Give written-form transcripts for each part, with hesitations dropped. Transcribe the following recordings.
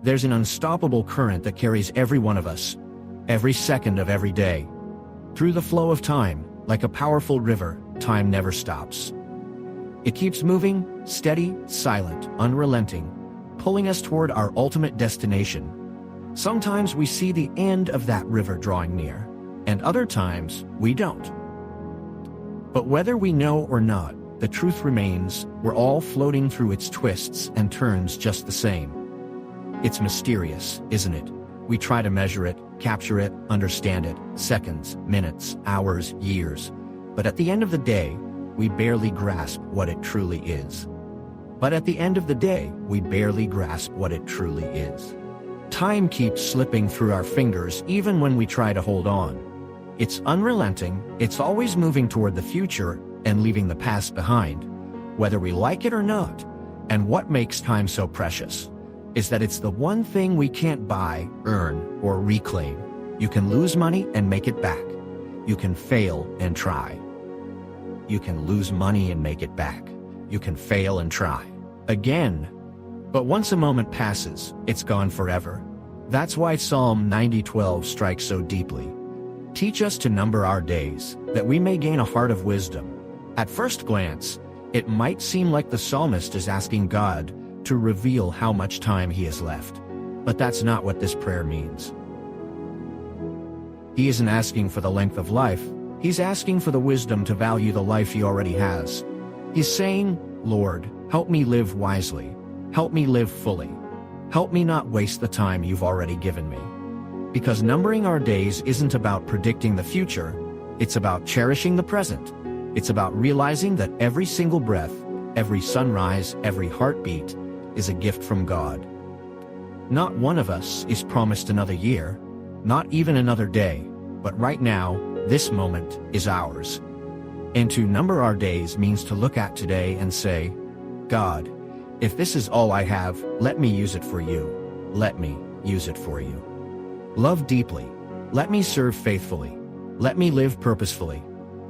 There's an unstoppable current that carries every one of us, every second of every day. Through the flow of time, like a powerful river, time never stops. It keeps moving, steady, silent, unrelenting, pulling us toward our ultimate destination. Sometimes we see the end of that river drawing near, and other times we don't. But whether we know or not, the truth remains, we're all floating through its twists and turns just the same. It's mysterious, isn't it? We try to measure it, capture it, understand it, seconds, minutes, hours, years. But at the end of the day, we barely grasp what it truly is. Time keeps slipping through our fingers even when we try to hold on. It's unrelenting, it's always moving toward the future and leaving the past behind, whether we like it or not. And what makes time so precious is that it's the one thing we can't buy, earn, or reclaim. You can lose money and make it back. You can fail and try. You can lose money and make it back. You can fail and try again. But once a moment passes, it's gone forever. That's why Psalm 90:12 strikes so deeply. Teach us to number our days, that we may gain a heart of wisdom. At first glance, it might seem like the psalmist is asking God to reveal how much time he has left. But that's not what this prayer means. He isn't asking for the length of life, he's asking for the wisdom to value the life he already has. He's saying, Lord, help me live wisely. Help me live fully. Help me not waste the time you've already given me. Because numbering our days isn't about predicting the future, it's about cherishing the present. It's about realizing that every single breath, every sunrise, every heartbeat is a gift from God. Not one of us is promised another year, not even another day, but right now, this moment is ours. And to number our days means to look at today and say, God, if this is all I have, let me use it for you. Let me use it for you. Love deeply. Let me serve faithfully. Let me live purposefully.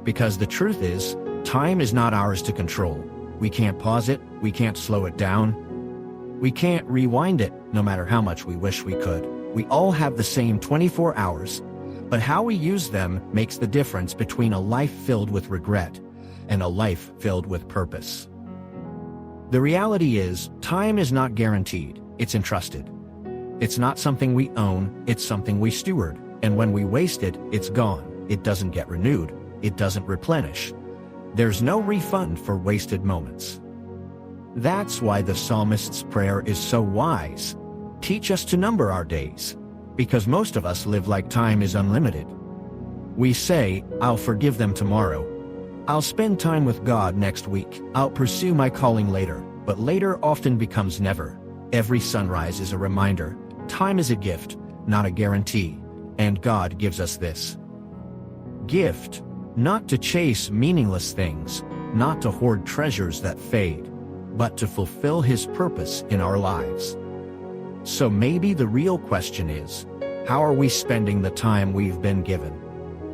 Because the truth is, time is not ours to control. We can't pause it, we can't slow it down. We can't rewind it, no matter how much we wish we could. We all have the same 24 hours, but how we use them makes the difference between a life filled with regret and a life filled with purpose. The reality is, time is not guaranteed, it's entrusted. It's not something we own, it's something we steward, and when we waste it, it's gone. It doesn't get renewed, it doesn't replenish. There's no refund for wasted moments. That's why the psalmist's prayer is so wise. Teach us to number our days, because most of us live like time is unlimited. We say, I'll forgive them tomorrow. I'll spend time with God next week. I'll pursue my calling later, but later often becomes never. Every sunrise is a reminder. Time is a gift, not a guarantee, and God gives us this gift, not to chase meaningless things, not to hoard treasures that fade, but to fulfill His purpose in our lives. So maybe the real question is, how are we spending the time we've been given?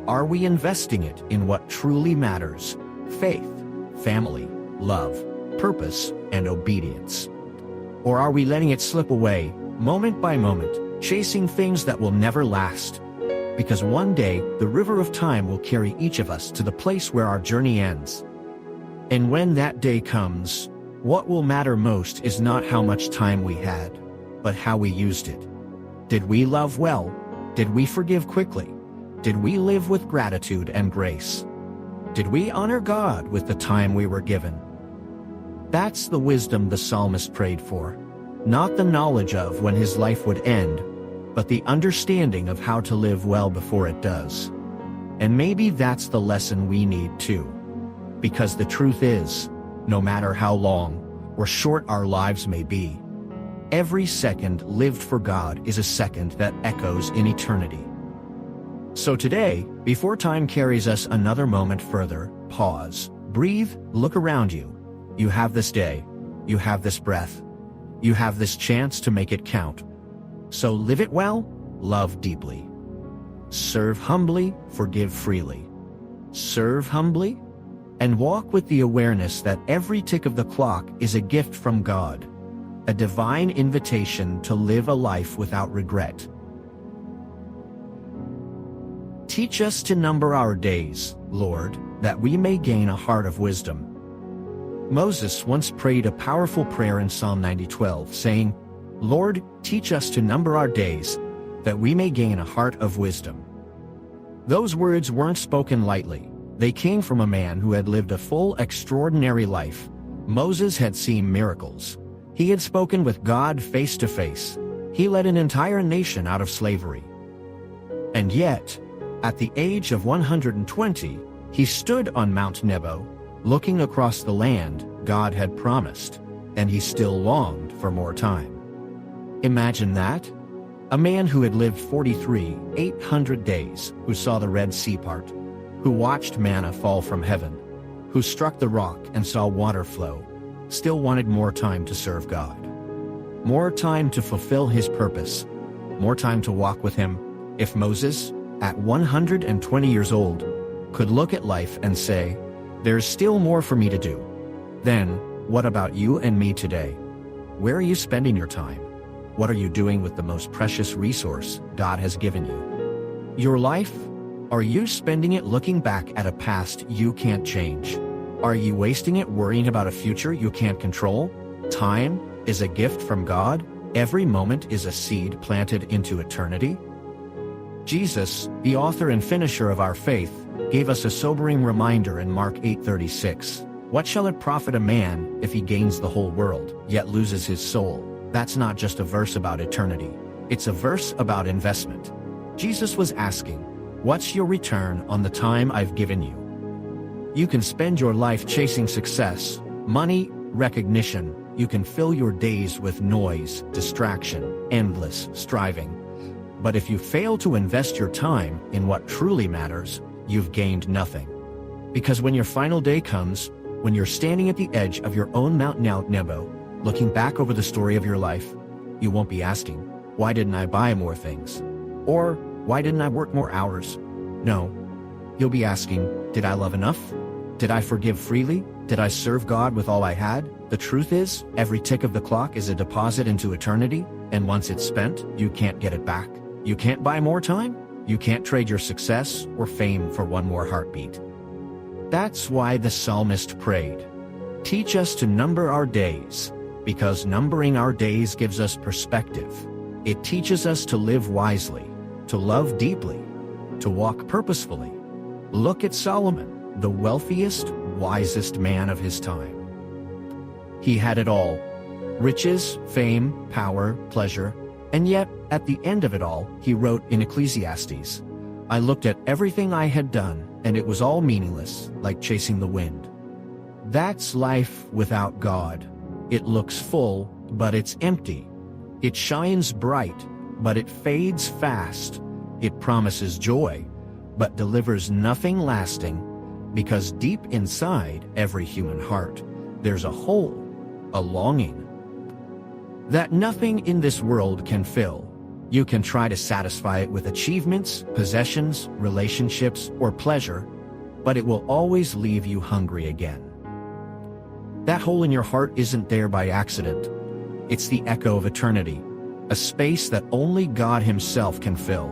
Are we investing it in what truly matters? Faith, family, love, purpose, and obedience? Or are we letting it slip away, moment by moment, chasing things that will never last? Because one day, the river of time will carry each of us to the place where our journey ends. And when that day comes, what will matter most is not how much time we had, but how we used it. Did we love well? Did we forgive quickly? Did we live with gratitude and grace? Did we honor God with the time we were given? That's the wisdom the psalmist prayed for. Not the knowledge of when his life would end, but the understanding of how to live well before it does. And maybe that's the lesson we need too. Because the truth is, no matter how long or short our lives may be, every second lived for God is a second that echoes in eternity. So today, before time carries us another moment further, pause, breathe, look around you. You have this day, you have this breath, you have this chance to make it count. So live it well, love deeply. Serve humbly, forgive freely. Serve humbly, and walk with the awareness that every tick of the clock is a gift from God. a divine invitation to live a life without regret. Teach us to number our days, Lord, that we may gain a heart of wisdom. Moses once prayed a powerful prayer in Psalm 90:12, saying, Lord, teach us to number our days, that we may gain a heart of wisdom. Those words weren't spoken lightly. They came from a man who had lived a full, extraordinary life. Moses had seen miracles. He had spoken with God face to face. He led an entire nation out of slavery. And yet, at the age of 120, he stood on Mount Nebo, looking across the land God had promised, and he still longed for more time. Imagine that. A man who had lived 800 days, who saw the Red Sea part, who watched manna fall from heaven, who struck the rock and saw water flow, still wanted more time to serve God. More time to fulfill his purpose, more time to walk with him. If Moses, at 120 years old, could look at life and say, there's still more for me to do, then what about you and me today? Where are you spending your time? What are you doing with the most precious resource God has given you? Your life? Are you spending it looking back at a past you can't change? Are you wasting it worrying about a future you can't control? Time is a gift from God. Every moment is a seed planted into eternity. Jesus, the author and finisher of our faith, gave us a sobering reminder in Mark 8:36. What shall it profit a man if he gains the whole world, yet loses his soul? That's not just a verse about eternity. It's a verse about investment. Jesus was asking, what's your return on the time I've given you? You can spend your life chasing success, money, recognition. You can fill your days with noise, distraction, endless striving. But if you fail to invest your time in what truly matters, you've gained nothing. Because when your final day comes, when you're standing at the edge of your own Mount Nebo, looking back over the story of your life, you won't be asking, why didn't I buy more things? Or, why didn't I work more hours? No. You'll be asking, did I love enough? Did I forgive freely? Did I serve God with all I had? The truth is, every tick of the clock is a deposit into eternity, and once it's spent, you can't get it back. You can't buy more time. You can't trade your success or fame for one more heartbeat. That's why the psalmist prayed, teach us to number our days, because numbering our days gives us perspective. It teaches us to live wisely, to love deeply, to walk purposefully. Look at Solomon, the wealthiest, wisest man of his time. He had it all: riches, fame, power, pleasure, and yet, at the end of it all, he wrote in Ecclesiastes, I looked at everything I had done, and it was all meaningless, like chasing the wind. That's life without God. It looks full, but it's empty. It shines bright, but it fades fast. It promises joy, but delivers nothing lasting, because deep inside every human heart, there's a hole, a longing, that nothing in this world can fill. You can try to satisfy it with achievements, possessions, relationships, or pleasure, but it will always leave you hungry again. That hole in your heart isn't there by accident. It's the echo of eternity, a space that only God Himself can fill.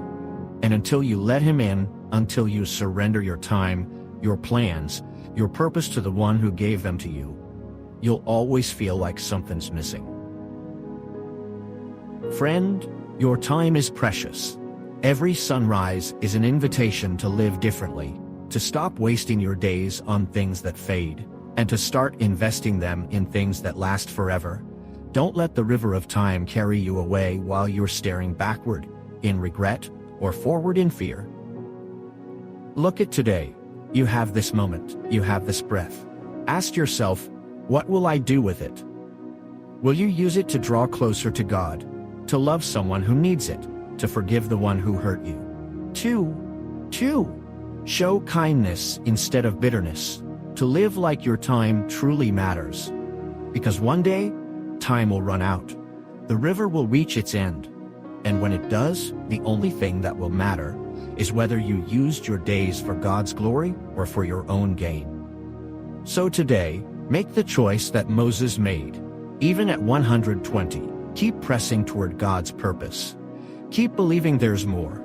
And until you let Him in, until you surrender your time, your plans, your purpose to the one who gave them to you, you'll always feel like something's missing. Friend, your time is precious. Every sunrise is an invitation to live differently, to stop wasting your days on things that fade, and to start investing them in things that last forever. Don't let the river of time carry you away while you're staring backward in regret or forward in fear. Look at today. You have this moment, you have this breath. Ask yourself, what will I do with it? Will you use it to draw closer to God, to love someone who needs it, to forgive the one who hurt you? Two, show kindness instead of bitterness, to live like your time truly matters. Because one day, time will run out. The river will reach its end. And when it does, the only thing that will matter is whether you used your days for God's glory or for your own gain. So today, make the choice that Moses made. Even at 120, keep pressing toward God's purpose. Keep believing there's more.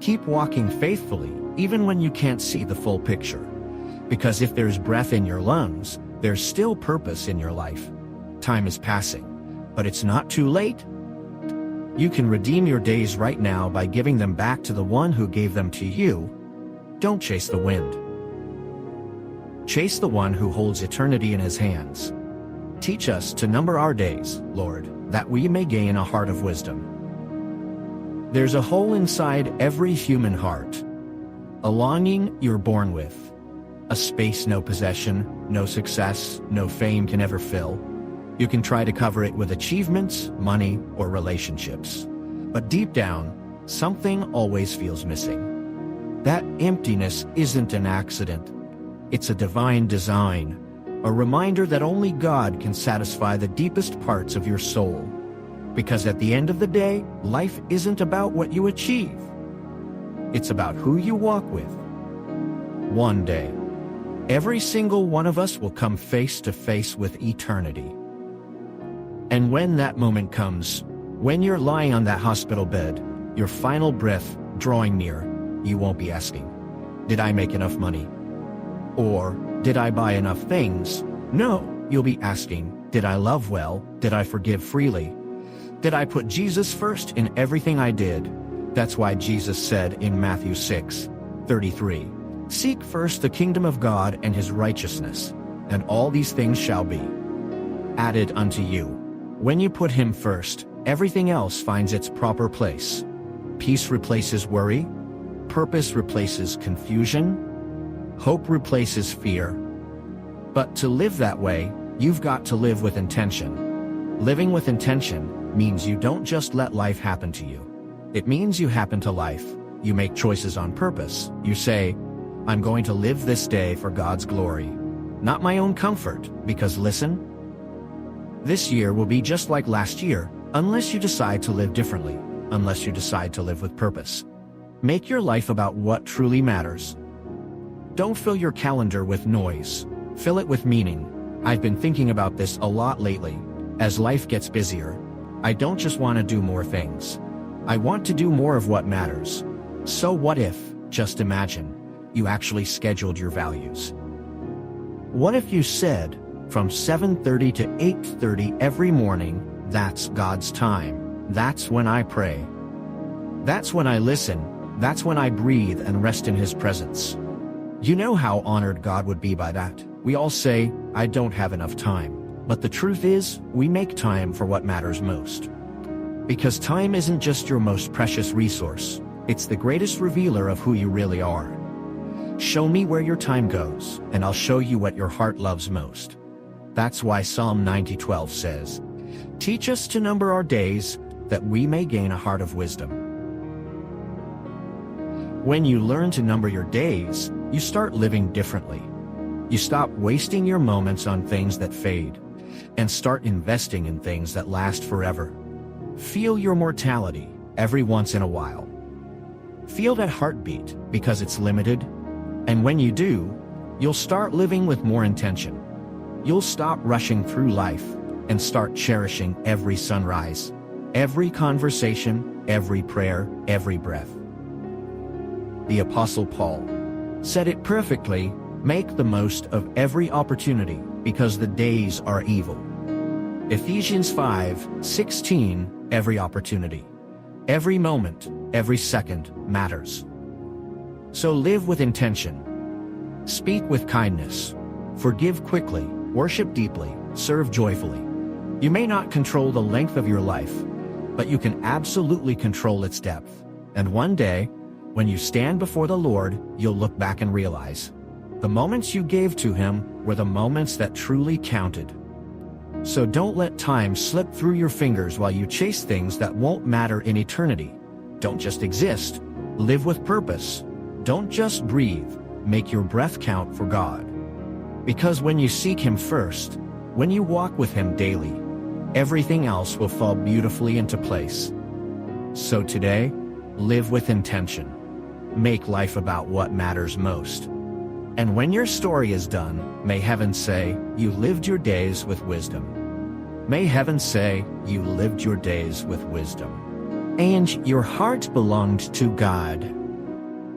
Keep walking faithfully, even when you can't see the full picture. Because if there's breath in your lungs, there's still purpose in your life. Time is passing, but it's not too late. You can redeem your days right now by giving them back to the one who gave them to you. Don't chase the wind. Chase the one who holds eternity in his hands. Teach us to number our days, Lord, that we may gain a heart of wisdom. There's a hole inside every human heart, a longing you're born with, a space no possession, no success, no fame can ever fill. You can try to cover it with achievements, money, or relationships. But deep down, something always feels missing. That emptiness isn't an accident. It's a divine design, a reminder that only God can satisfy the deepest parts of your soul. Because at the end of the day, life isn't about what you achieve. It's about who you walk with. One day, every single one of us will come face to face with eternity. And when that moment comes, when you're lying on that hospital bed, your final breath drawing near, you won't be asking, "Did I make enough money?" Or, "Did I buy enough things?" No, you'll be asking, "Did I love well? Did I forgive freely? Did I put Jesus first in everything I did?" That's why Jesus said in Matthew 6:33, "Seek first the kingdom of God and his righteousness, and all these things shall be added unto you." When you put him first, everything else finds its proper place. Peace replaces worry, purpose replaces confusion, hope replaces fear. But to live that way, you've got to live with intention. Living with intention means you don't just let life happen to you. It means you happen to life. You make choices on purpose. You say, "I'm going to live this day for God's glory, not my own comfort," because listen, this year will be just like last year, unless you decide to live differently, unless you decide to live with purpose. Make your life about what truly matters. Don't fill your calendar with noise. Fill it with meaning. I've been thinking about this a lot lately. As life gets busier, I don't just want to do more things. I want to do more of what matters. So what if, just imagine, you actually scheduled your values? What if you said, from 7:30 to 8:30 every morning, that's God's time. That's when I pray. That's when I listen. That's when I breathe and rest in his presence. You know how honored God would be by that. We all say, "I don't have enough time." But the truth is, we make time for what matters most. Because time isn't just your most precious resource, it's the greatest revealer of who you really are. Show me where your time goes, and I'll show you what your heart loves most. That's why Psalm 90:12 says, "Teach us to number our days, that we may gain a heart of wisdom." When you learn to number your days, you start living differently. You stop wasting your moments on things that fade, and start investing in things that last forever. Feel your mortality every once in a while. Feel that heartbeat, because it's limited. And when you do, you'll start living with more intention. You'll stop rushing through life and start cherishing every sunrise, every conversation, every prayer, every breath. The Apostle Paul said it perfectly, "Make the most of every opportunity, because the days are evil." Ephesians 5:16, every opportunity, every moment, every second matters. So live with intention. Speak with kindness. Forgive quickly. Worship deeply, serve joyfully. You may not control the length of your life, but you can absolutely control its depth. And one day, when you stand before the Lord, you'll look back and realize, the moments you gave to him were the moments that truly counted. So don't let time slip through your fingers while you chase things that won't matter in eternity. Don't just exist, live with purpose. Don't just breathe, make your breath count for God. Because when you seek him first, when you walk with him daily, everything else will fall beautifully into place. So today, live with intention. Make life about what matters most. And when your story is done, may heaven say, you lived your days with wisdom. May heaven say, you lived your days with wisdom. And your heart belonged to God.